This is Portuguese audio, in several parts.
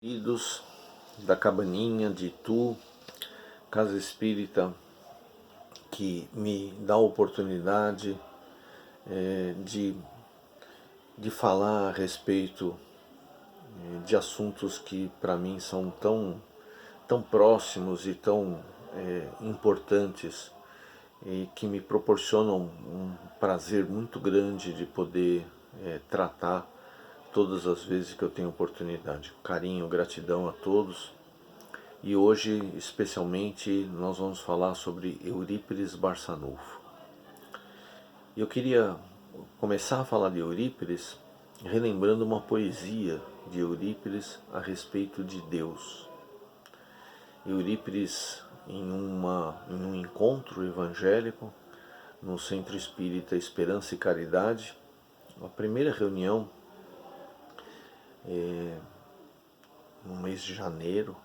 Queridos da Cabaninha de Itu, Casa Espírita, que me dá a oportunidade de falar a respeito de assuntos que para mim são tão próximos e tão importantes e que me proporcionam um prazer muito grande de poder tratar todas as vezes que eu tenho oportunidade. Carinho, gratidão a todos. E hoje, especialmente, nós vamos falar sobre Eurípides Barçanufo. Eu queria começar a falar de Eurípides relembrando uma poesia de Eurípides a respeito de Deus. Eurípides, em um encontro evangélico no Centro Espírita Esperança e Caridade, a primeira reunião, no mês de janeiro,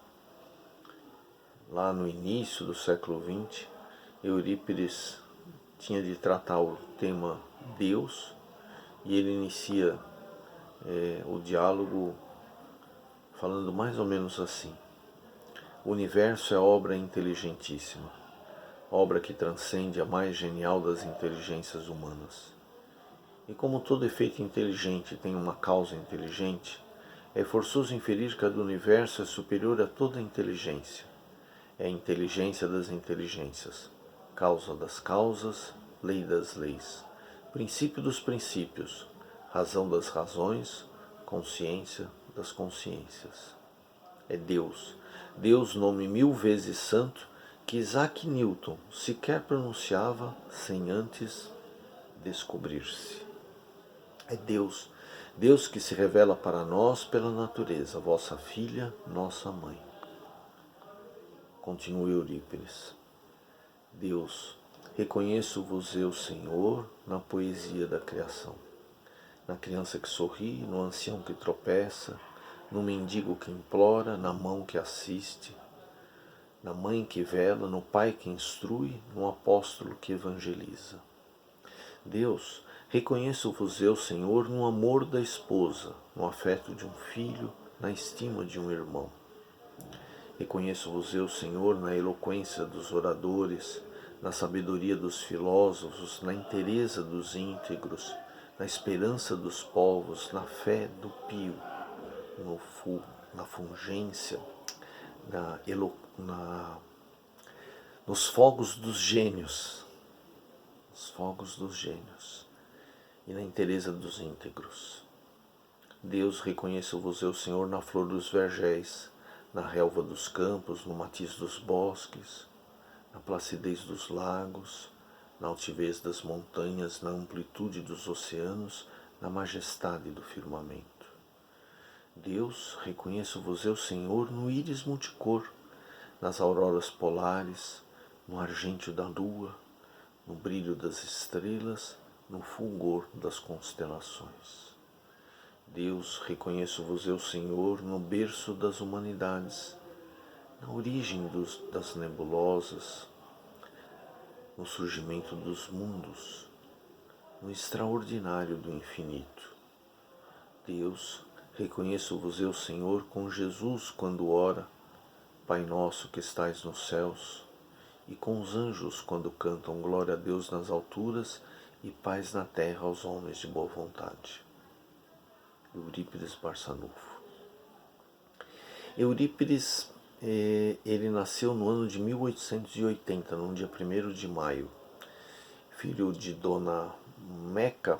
lá no início do século XX, Eurípides tinha de tratar o tema Deus e ele inicia o diálogo falando mais ou menos assim: o universo é obra inteligentíssima, obra que transcende a mais genial das inteligências humanas. E como todo efeito inteligente tem uma causa inteligente, é forçoso inferir que a do universo é superior a toda inteligência. É a inteligência das inteligências, causa das causas, lei das leis, princípio dos princípios, razão das razões, consciência das consciências. É Deus, Deus, nome 1000 vezes santo, que Isaac Newton sequer pronunciava sem antes descobrir-se. É Deus, Deus que se revela para nós pela natureza, vossa filha, nossa mãe. Continua Eurípides. Deus, reconheço-vos eu, Senhor, na poesia da criação, na criança que sorri, no ancião que tropeça, no mendigo que implora, na mão que assiste, na mãe que vela, no pai que instrui, no apóstolo que evangeliza. Deus, reconheço-vos eu, Senhor, no amor da esposa, no afeto de um filho, na estima de um irmão. Reconheço-vos eu, Senhor, na eloquência dos oradores, na sabedoria dos filósofos, na inteireza dos íntegros, na esperança dos povos, na fé do pio, na fungência, nos fogos dos gênios, e na inteireza dos íntegros. Deus, reconheço-vos eu, Senhor, na flor dos vergéis, na relva dos campos, no matiz dos bosques, na placidez dos lagos, na altivez das montanhas, na amplitude dos oceanos, na majestade do firmamento. Deus, reconheço-vos eu, Senhor, no íris multicor, nas auroras polares, no argêntio da lua, no brilho das estrelas, no fulgor das constelações. Deus, reconheço-vos eu, Senhor, no berço das humanidades, na origem das nebulosas, no surgimento dos mundos, no extraordinário do infinito. Deus, reconheço-vos eu, Senhor, com Jesus quando ora, Pai nosso que estais nos céus, e com os anjos quando cantam glória a Deus nas alturas e paz na terra aos homens de boa vontade. Eurípides Barçanufo. Eurípides, ele nasceu no ano de 1880, no dia 1º de maio, filho de Dona Meca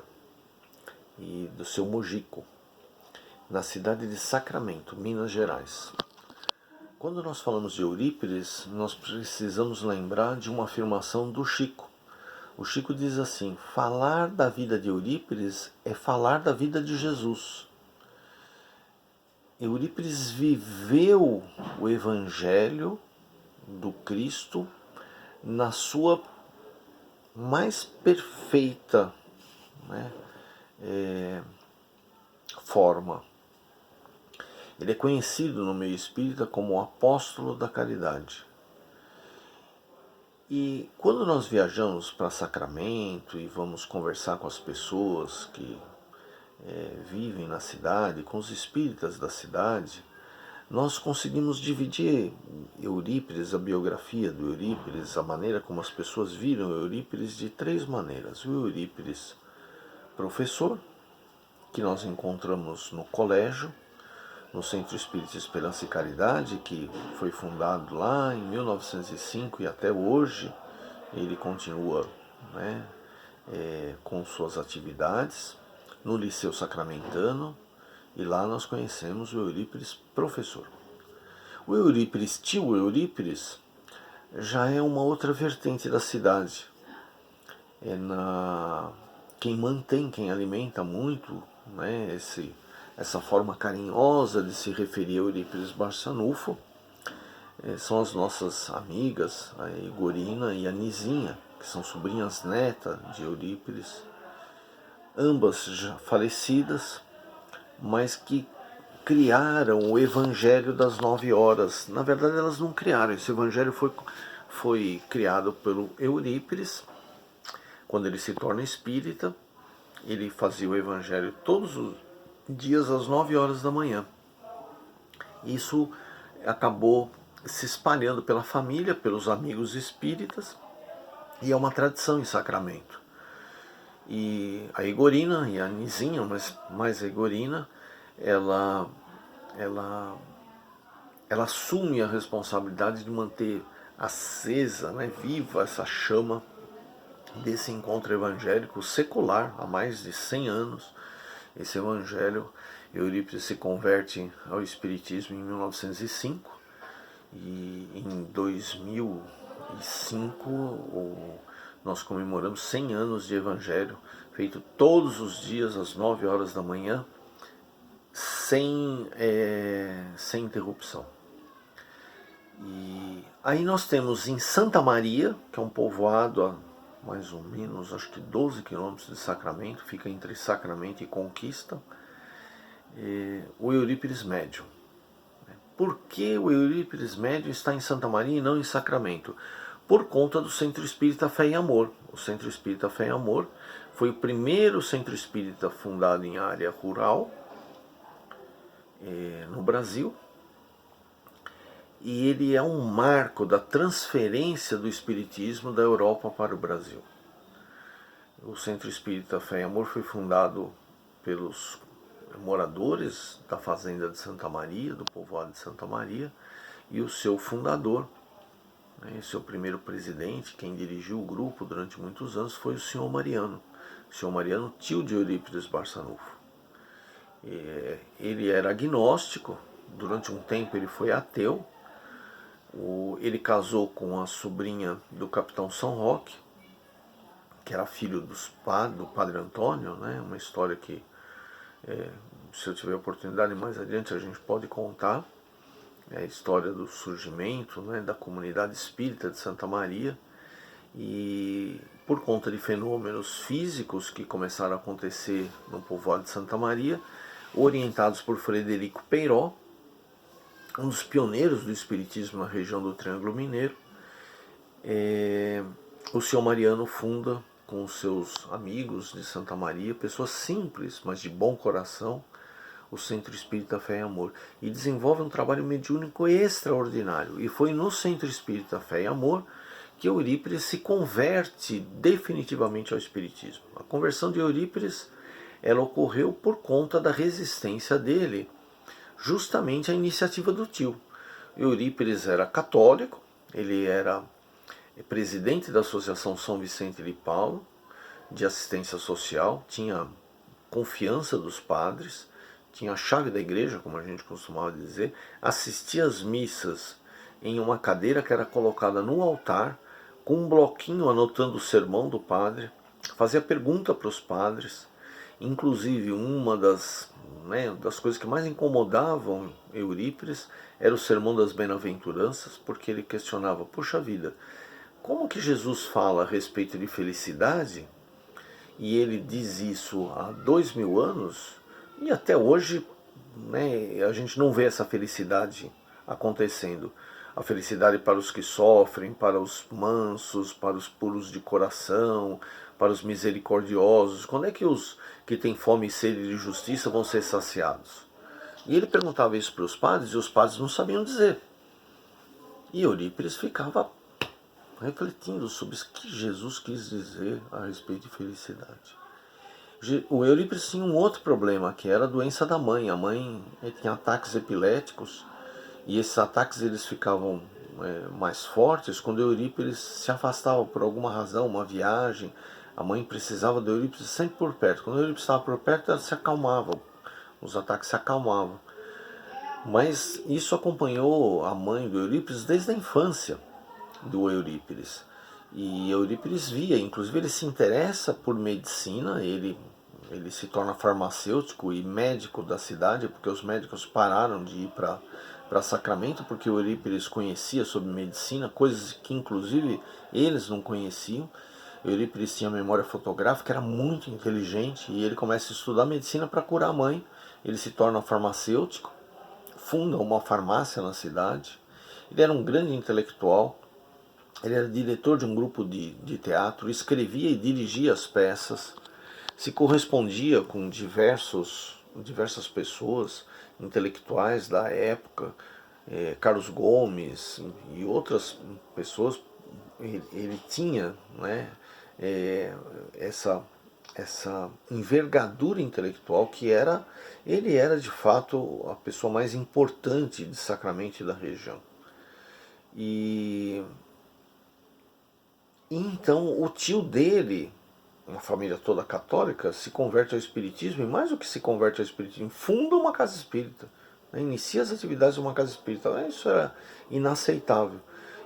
e do seu Mojico, na cidade de Sacramento, Minas Gerais. Quando nós falamos de Eurípides, nós precisamos lembrar de uma afirmação do Chico. O Chico diz assim: falar da vida de Eurípides é falar da vida de Jesus. Eurípides viveu o Evangelho do Cristo na sua mais perfeita forma. Ele é conhecido no meio espírita como o apóstolo da caridade. E quando nós viajamos para Sacramento e vamos conversar com as pessoas que vivem na cidade, com os espíritas da cidade, nós conseguimos dividir Eurípides, a biografia do Eurípides, a maneira como as pessoas viram Eurípides, de 3 maneiras. O Eurípides professor, que nós encontramos no colégio, no Centro Espírita Esperança e Caridade, que foi fundado lá em 1905 e até hoje ele continua, né, com suas atividades, no Liceu Sacramentano, e lá nós conhecemos o Eurípides professor. O Eurípides, tio Eurípides, já é uma outra vertente da cidade. Quem mantém, quem alimenta muito, né, essa forma carinhosa de se referir a Eurípides Barçanufo, são as nossas amigas, a Igorina e a Nizinha, que são sobrinhas netas de Eurípides, ambas já falecidas, mas que criaram o Evangelho das 9 horas. Na verdade, elas não criaram, esse Evangelho foi criado pelo Eurípides. Quando ele se torna espírita, ele fazia o Evangelho todos os dias às 9 horas da manhã. Isso acabou se espalhando pela família, pelos amigos espíritas, e é uma tradição em Sacramento. E a Igorina e a Nizinha, mas mais a Igorina, ela assume a responsabilidade de manter acesa, né, viva essa chama desse encontro evangélico secular há mais de 100 anos. Esse evangelho, Eurípides se converte ao Espiritismo em 1905 e em 2005 nós comemoramos 100 anos de evangelho, feito todos os dias às 9 horas da manhã, sem interrupção. E aí nós temos em Santa Maria, que é um povoado a mais ou menos, acho que 12 quilômetros de Sacramento, fica entre Sacramento e Conquista, o Eurípides Médium. Por que o Eurípides Médium está em Santa Maria e não em Sacramento? Por conta do Centro Espírita Fé e Amor. O Centro Espírita Fé e Amor foi o primeiro centro espírita fundado em área rural no Brasil, e ele é um marco da transferência do espiritismo da Europa para o Brasil. O Centro Espírita Fé e Amor foi fundado pelos moradores da fazenda de Santa Maria, do povoado de Santa Maria, e o seu fundador, né, seu primeiro presidente, quem dirigiu o grupo durante muitos anos, foi o senhor Mariano. O senhor Mariano, tio de Eurípides Barçanufo. Ele era agnóstico, durante um tempo ele foi ateu. Ele casou com a sobrinha do capitão São Roque, que era filho do padre Antônio, né? Uma história que, se eu tiver oportunidade mais adiante, a gente pode contar. É a história do surgimento, né, da comunidade espírita de Santa Maria, e por conta de fenômenos físicos que começaram a acontecer no povoado de Santa Maria, orientados por Frederico Peiró, um dos pioneiros do espiritismo na região do Triângulo Mineiro, o senhor Mariano funda com os seus amigos de Santa Maria, pessoas simples, mas de bom coração, o Centro Espírita Fé e Amor, e desenvolve um trabalho mediúnico extraordinário. E foi no Centro Espírita Fé e Amor que Eurípides se converte definitivamente ao Espiritismo. A conversão de Eurípides, ela ocorreu por conta da resistência dele, justamente à iniciativa do tio. Eurípides era católico, ele era presidente da Associação São Vicente de Paulo, de assistência social, tinha confiança dos padres, tinha a chave da igreja, como a gente costumava dizer, assistia às missas em uma cadeira que era colocada no altar, com um bloquinho anotando o sermão do padre, fazia pergunta para os padres. Inclusive, uma das coisas que mais incomodavam Eurípides era o sermão das bem-aventuranças, porque ele questionava: puxa vida, como que Jesus fala a respeito de felicidade, e ele diz isso há 2000 anos, e até hoje, né, a gente não vê essa felicidade acontecendo. A felicidade para os que sofrem, para os mansos, para os puros de coração, para os misericordiosos. Quando é que os que têm fome e sede de justiça vão ser saciados? E ele perguntava isso para os padres e os padres não sabiam dizer. E Eurípides ficava refletindo sobre o que Jesus quis dizer a respeito de felicidade. O Eurípides tinha um outro problema, que era a doença da mãe. A mãe tinha ataques epiléticos e esses ataques eles ficavam mais fortes quando Eurípides se afastava por alguma razão, uma viagem. A mãe precisava de Eurípides sempre por perto. Quando Eurípides estava por perto, ela se acalmava, os ataques se acalmavam. Mas isso acompanhou a mãe do Eurípides desde a infância do Eurípides. E Eurípides via, inclusive ele se interessa por medicina, ele se torna farmacêutico e médico da cidade, porque os médicos pararam de ir para Sacramento, porque o Eurípides conhecia sobre medicina, coisas que inclusive eles não conheciam. Eurípides tinha memória fotográfica, era muito inteligente, e ele começa a estudar medicina para curar a mãe. Ele se torna farmacêutico, funda uma farmácia na cidade. Ele era um grande intelectual. Ele era diretor de um grupo de teatro, escrevia e dirigia as peças, se correspondia com diversas pessoas intelectuais da época, Carlos Gomes e outras pessoas. Ele tinha, né, essa envergadura intelectual ele era de fato a pessoa mais importante de Sacramento e da região. E então o tio dele, uma família toda católica, se converte ao espiritismo, e mais do que se converte ao espiritismo, funda uma casa espírita, né, inicia as atividades de uma casa espírita. Isso era inaceitável.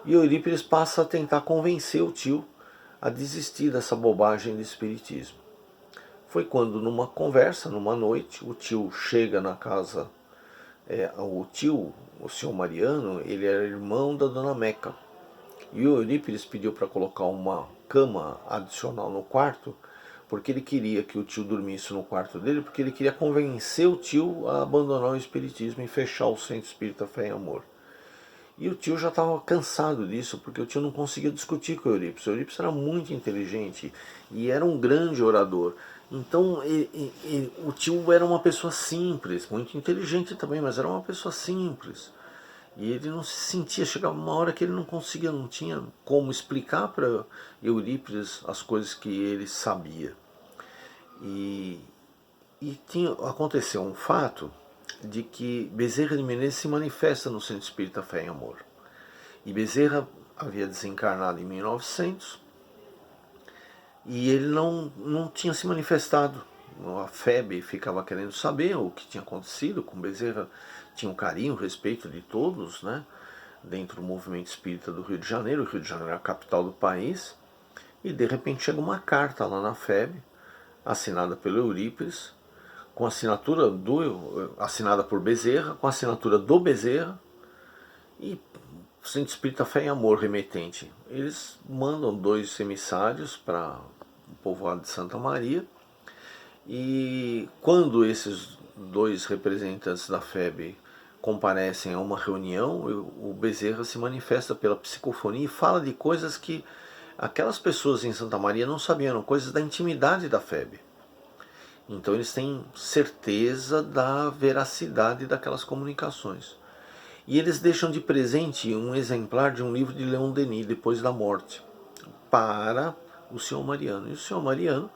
E Eurípides passa a tentar convencer o tio a desistir dessa bobagem de espiritismo. Foi quando, numa conversa, numa noite, o tio chega na casa. O senhor Mariano, ele era irmão da dona Meca. E o Eurípides pediu para colocar uma cama adicional no quarto, porque ele queria que o tio dormisse no quarto dele, porque ele queria convencer o tio a abandonar o espiritismo e fechar o Centro Espírita Fé e Amor. E o tio já estava cansado disso, porque o tio não conseguia discutir com o Eurípides. O Eurípides era muito inteligente e era um grande orador. Então o tio era uma pessoa simples, muito inteligente também, mas era uma pessoa simples. E ele não se sentia, chegava uma hora que ele não conseguia, não tinha como explicar para Eurípides as coisas que ele sabia. E aconteceu um fato de que Bezerra de Menezes se manifesta no Centro Espírita Fé e Amor. E Bezerra havia desencarnado em 1900 e ele não tinha se manifestado. A FEB ficava querendo saber o que tinha acontecido com Bezerra. Tinha um carinho, respeito de todos, né, dentro do movimento espírita do Rio de Janeiro. O Rio de Janeiro é a capital do país. E de repente chega uma carta lá na FEB, assinada pelo Eurípides, com assinatura assinada por Bezerra, com assinatura do Bezerra, e Centro Espírita Fé e Amor remetente. Eles mandam 2 emissários para o povoado de Santa Maria, e quando esses 2 representantes da FEB comparecem a uma reunião, o Bezerra se manifesta pela psicofonia e fala de coisas que aquelas pessoas em Santa Maria não sabiam, eram coisas da intimidade da FEB. Então eles têm certeza da veracidade daquelas comunicações. E eles deixam de presente um exemplar de um livro de Leon Denis, Depois da Morte, para o senhor Mariano. E o senhor Mariano,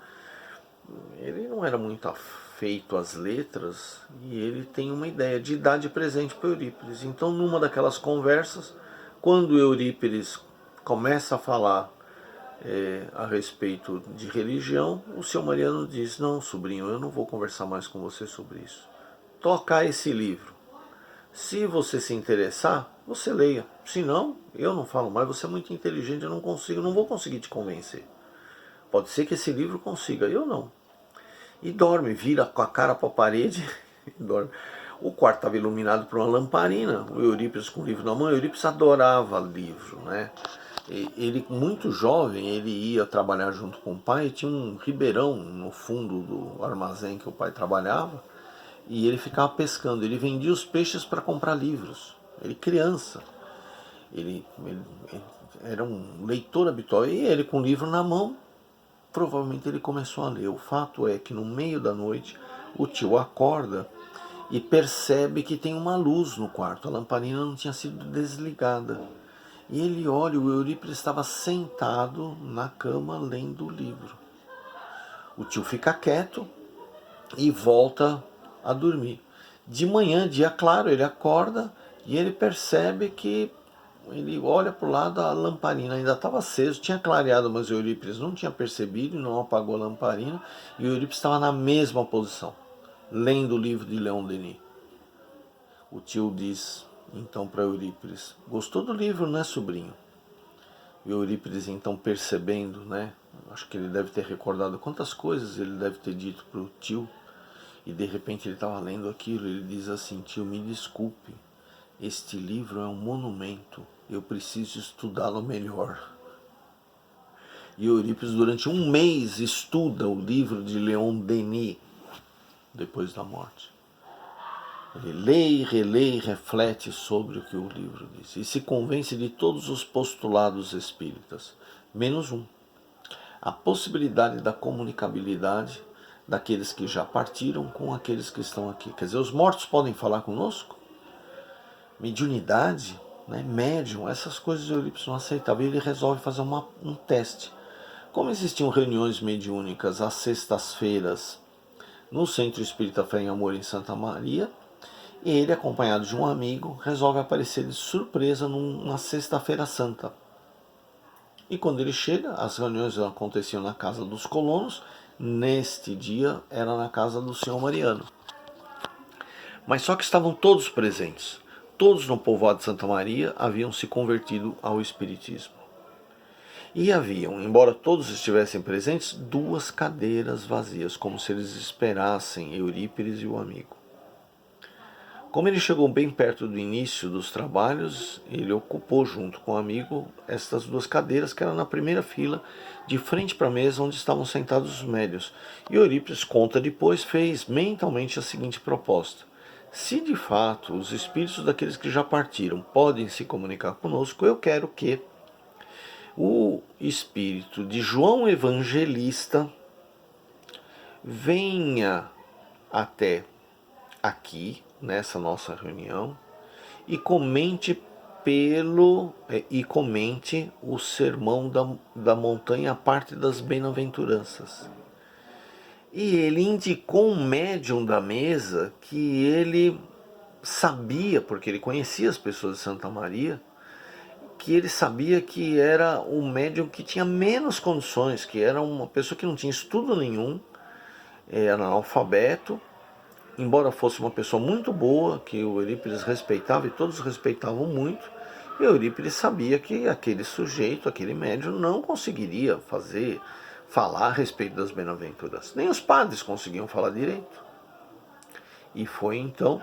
ele não era muito afeito às letras, e ele tem uma ideia de dar de presente para Eurípides. Então, numa daquelas conversas, quando Eurípides começa a falar a respeito de religião, o senhor Mariano diz: não, sobrinho, eu não vou conversar mais com você sobre isso. Toca esse livro. Se você se interessar, você leia. Se não, eu não falo mais, você é muito inteligente, eu não vou conseguir te convencer. Pode ser que esse livro consiga, eu não. E dorme, vira com a cara para a parede e dorme. O quarto estava iluminado por uma lamparina, o Eurípides com o livro na mão. O Eurípides adorava livro, né? Ele, muito jovem, ele ia trabalhar junto com o pai, tinha um ribeirão no fundo do armazém que o pai trabalhava, e ele ficava pescando. Ele vendia os peixes para comprar livros. Ele criança. Ele era um leitor habitual. E ele com o livro na mão, provavelmente ele começou a ler. O fato é que no meio da noite o tio acorda e percebe que tem uma luz no quarto. A lamparina não tinha sido desligada. E ele olha, o Eurípides estava sentado na cama lendo o livro. O tio fica quieto e volta a dormir. De manhã, dia claro, ele acorda e ele percebe que ele olha para o lado, a lamparina ainda estava acesa, tinha clareado, mas o Eurípides não tinha percebido e não apagou a lamparina, e o Eurípides estava na mesma posição, lendo o livro de Leon Denis. O tio diz então para Eurípides: gostou do livro, né, sobrinho? E o Eurípides, então, percebendo, né, acho que ele deve ter recordado quantas coisas ele deve ter dito para o tio, e de repente ele estava lendo aquilo, ele diz assim: tio, me desculpe, este livro é um monumento, eu preciso estudá-lo melhor. E Eurípides durante um mês estuda o livro de Leon Denis, depois da morte. Ele lê, relê e reflete sobre o que o livro diz, e se convence de todos os postulados espíritas, menos um: a possibilidade da comunicabilidade daqueles que já partiram com aqueles que estão aqui. Quer dizer, os mortos podem falar conosco? Mediunidade, né, médium, essas coisas o Eurípides não aceitava, e ele resolve fazer um teste. Como existiam reuniões mediúnicas às sextas-feiras no Centro Espírita Fé em Amor em Santa Maria, e ele, acompanhado de um amigo, resolve aparecer de surpresa numa sexta-feira santa. E quando ele chega, as reuniões aconteciam na casa dos colonos, neste dia era na casa do senhor Mariano. Mas só que estavam todos presentes. Todos no povoado de Santa Maria haviam se convertido ao Espiritismo. E haviam, embora todos estivessem presentes, 2 cadeiras vazias, como se eles esperassem Eurípides e o amigo. Como ele chegou bem perto do início dos trabalhos, ele ocupou junto com o amigo estas 2 cadeiras, que eram na primeira fila, de frente para a mesa onde estavam sentados os médiuns. E Eurípides, conta depois, fez mentalmente a seguinte proposta: se de fato os espíritos daqueles que já partiram podem se comunicar conosco, eu quero que o espírito de João Evangelista venha até aqui, nessa nossa reunião, e comente o sermão da montanha, a parte das bem-aventuranças. E ele indicou um médium da mesa que ele sabia, porque ele conhecia as pessoas de Santa Maria, que ele sabia que era o médium que tinha menos condições, que era uma pessoa que não tinha estudo nenhum, era analfabeto, embora fosse uma pessoa muito boa, que o Eurípides respeitava e todos respeitavam muito. E o Eurípides sabia que aquele sujeito, aquele médium, não conseguiria falar a respeito das bem-aventuranças. Nem os padres conseguiam falar direito. E foi então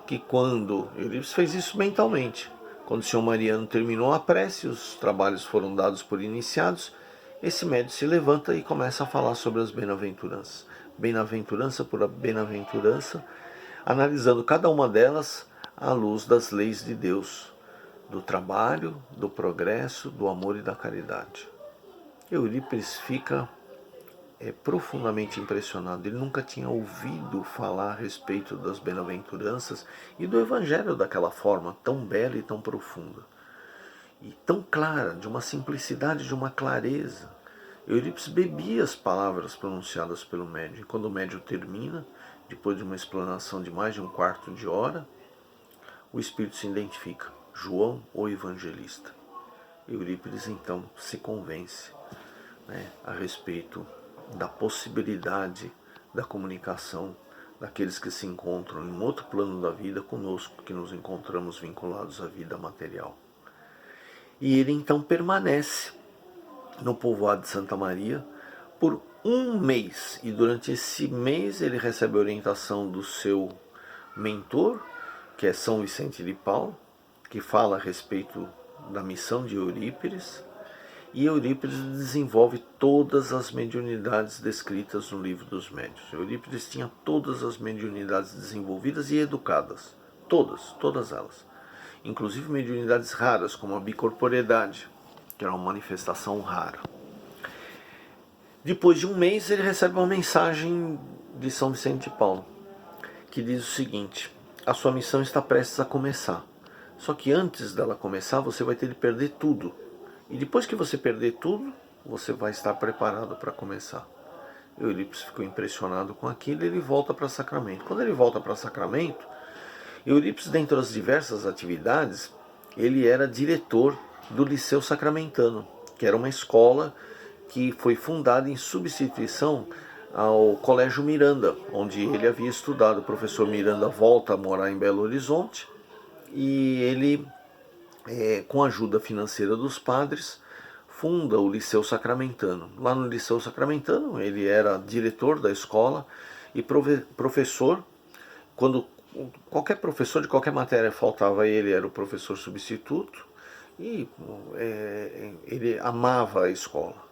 que, quando Eurípides fez isso mentalmente, quando o senhor Mariano terminou a prece, os trabalhos foram dados por iniciados, esse médium se levanta e começa a falar sobre as bem-aventuranças. Bem-aventurança por bem-aventurança, analisando cada uma delas à luz das leis de Deus, do trabalho, do progresso, do amor e da caridade. Eurípides fica profundamente impressionado. Ele nunca tinha ouvido falar a respeito das bem-aventuranças e do Evangelho daquela forma tão bela e tão profunda. E tão clara, de uma simplicidade, de uma clareza. Eurípides bebia as palavras pronunciadas pelo médium. E quando o médium termina, depois de uma explanação de mais de um quarto de hora, o Espírito se identifica: João, o Evangelista. Eurípides então se convence, a respeito da possibilidade da comunicação daqueles que se encontram em outro plano da vida conosco, que nos encontramos vinculados à vida material. E ele então permanece no povoado de Santa Maria por um mês, e durante esse mês ele recebe a orientação do seu mentor, que é São Vicente de Paulo, que fala a respeito da missão de Eurípides, e Eurípides desenvolve todas as mediunidades descritas no Livro dos Médiuns. Eurípides tinha todas as mediunidades desenvolvidas e educadas, todas elas, inclusive mediunidades raras, como a bicorporeidade, que era uma manifestação rara. Depois de um mês, ele recebe uma mensagem de São Vicente de Paulo, que diz o seguinte: a sua missão está prestes a começar. Só que antes dela começar, você vai ter de perder tudo. E depois que você perder tudo, você vai estar preparado para começar. Eurípides ficou impressionado com aquilo e ele volta para Sacramento. Quando ele volta para Sacramento, Eurípides, dentre as diversas atividades, ele era diretor do Liceu Sacramentano, que era uma escola que foi fundada em substituição ao Colégio Miranda, onde ele havia estudado. O professor Miranda volta a morar em Belo Horizonte e ele, com a ajuda financeira dos padres, funda o Liceu Sacramentano. Lá no Liceu Sacramentano ele era diretor da escola e professor. Quando qualquer professor de qualquer matéria faltava, ele era o professor substituto e ele amava a escola.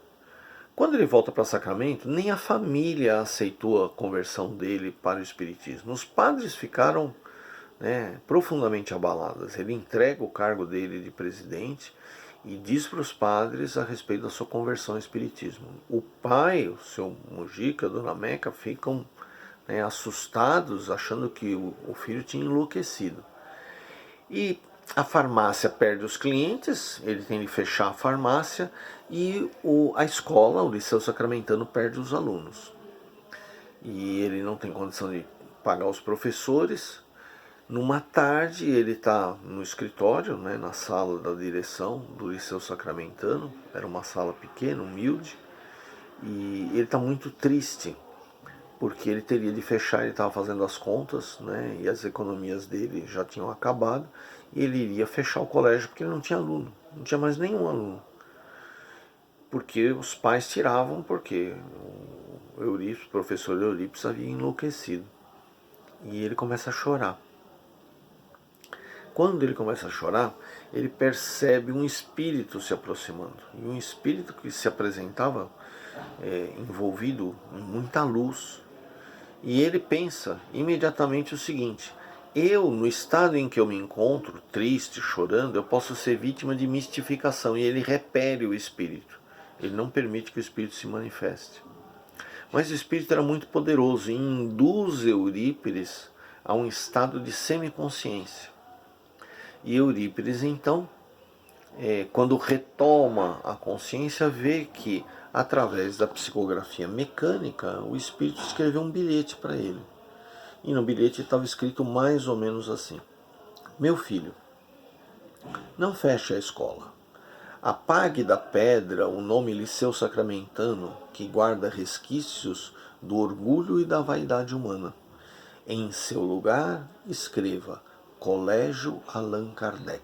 Quando ele volta para Sacramento, nem a família aceitou a conversão dele para o espiritismo. Os padres ficaram, profundamente abalados. Ele entrega o cargo dele de presidente e diz para os padres a respeito da sua conversão ao espiritismo. O pai, o seu Mujica, a dona Meca, ficam assustados, achando que o filho tinha enlouquecido. E a farmácia perde os clientes, ele tem de fechar a farmácia, e a escola, o Liceu Sacramentano, perde os alunos. E ele não tem condição de pagar os professores. Numa tarde, ele está no escritório, na sala da direção do Liceu Sacramentano. Era uma sala pequena, humilde, e ele está muito triste, porque ele teria de fechar, ele estava fazendo as contas, e as economias dele já tinham acabado, e ele iria fechar o colégio porque ele não tinha aluno, não tinha mais nenhum aluno. Porque os pais tiravam, porque o professor Eurípides havia enlouquecido. E ele começa a chorar. Quando ele começa a chorar, ele percebe um espírito se aproximando. E um espírito que se apresentava envolvido em muita luz. E ele pensa imediatamente o seguinte: eu, no estado em que eu me encontro, triste, chorando, eu posso ser vítima de mistificação. E ele repele o espírito. Ele não permite que o espírito se manifeste. Mas o espírito era muito poderoso e induz Eurípides a um estado de semiconsciência. E Eurípides, então, quando retoma a consciência, vê que, através da psicografia mecânica, o espírito escreveu um bilhete para ele. E no bilhete estava escrito mais ou menos assim: meu filho, não feche a escola. Apague da pedra o nome Liceu Sacramentano, que guarda resquícios do orgulho e da vaidade humana. Em seu lugar, escreva Colégio Allan Kardec.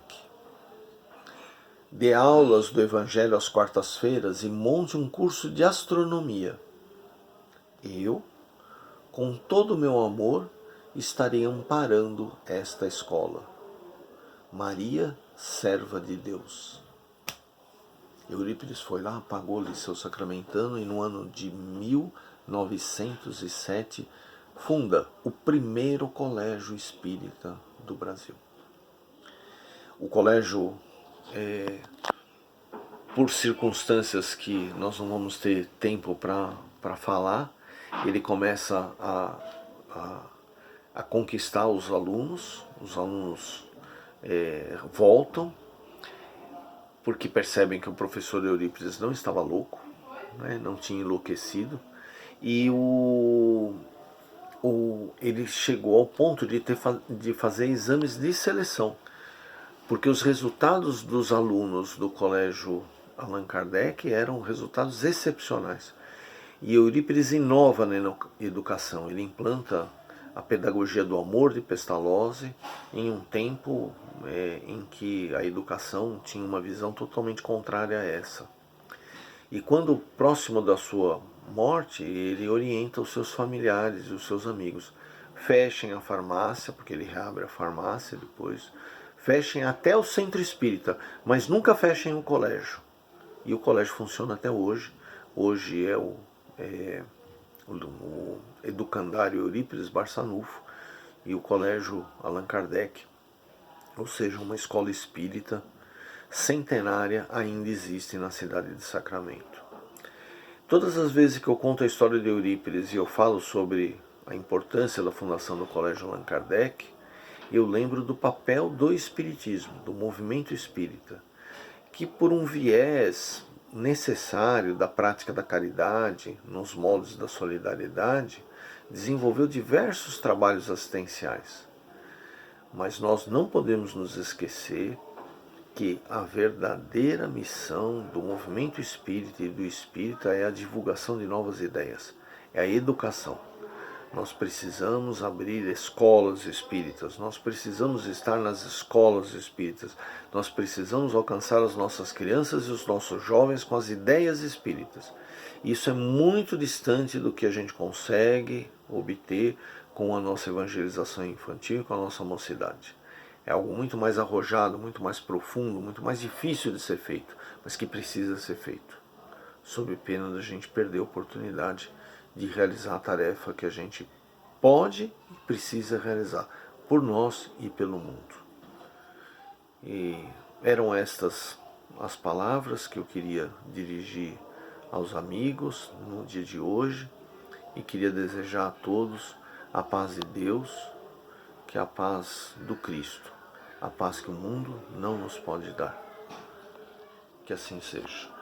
Dê aulas do Evangelho às quartas-feiras e monte um curso de astronomia. Eu, com todo o meu amor, estarei amparando esta escola. Maria, serva de Deus. Eurípides foi lá, apagou o Liceu Sacramentano e no ano de 1907 funda o primeiro colégio espírita do Brasil. O colégio, por circunstâncias que nós não vamos ter tempo para falar, ele começa a conquistar os alunos voltam, porque percebem que o professor Eurípides não estava louco, não tinha enlouquecido, e ele chegou ao ponto de fazer exames de seleção, porque os resultados dos alunos do colégio Allan Kardec eram resultados excepcionais. E Eurípides inova na educação, ele implanta a pedagogia do amor de Pestalozzi em um tempo em que a educação tinha uma visão totalmente contrária a essa. E quando próximo da sua morte, ele orienta os seus familiares e os seus amigos: fechem a farmácia, porque ele reabre a farmácia depois, fechem até o centro espírita, mas nunca fechem o colégio. E o colégio funciona até hoje. Hoje é o Educandário Eurípides Barçanufo e o colégio Allan Kardec, ou seja, uma escola espírita centenária, ainda existe na cidade de Sacramento. Todas as vezes que eu conto a história de Eurípides e eu falo sobre a importância da fundação do Colégio Allan Kardec, eu lembro do papel do espiritismo, do movimento espírita, que por um viés necessário da prática da caridade, nos moldes da solidariedade, desenvolveu diversos trabalhos assistenciais. Mas nós não podemos nos esquecer que a verdadeira missão do movimento espírita e do espírita é a divulgação de novas ideias, é a educação. Nós precisamos abrir escolas espíritas, nós precisamos estar nas escolas espíritas, nós precisamos alcançar as nossas crianças e os nossos jovens com as ideias espíritas. Isso é muito distante do que a gente consegue obter com a nossa evangelização infantil e com a nossa mocidade. É algo muito mais arrojado, muito mais profundo, muito mais difícil de ser feito, mas que precisa ser feito, sob pena da gente perder a oportunidade de realizar a tarefa que a gente pode e precisa realizar por nós e pelo mundo. E eram estas as palavras que eu queria dirigir aos amigos no dia de hoje, e queria desejar a todos a paz de Deus, que é a paz do Cristo, a paz que o mundo não nos pode dar. Que assim seja.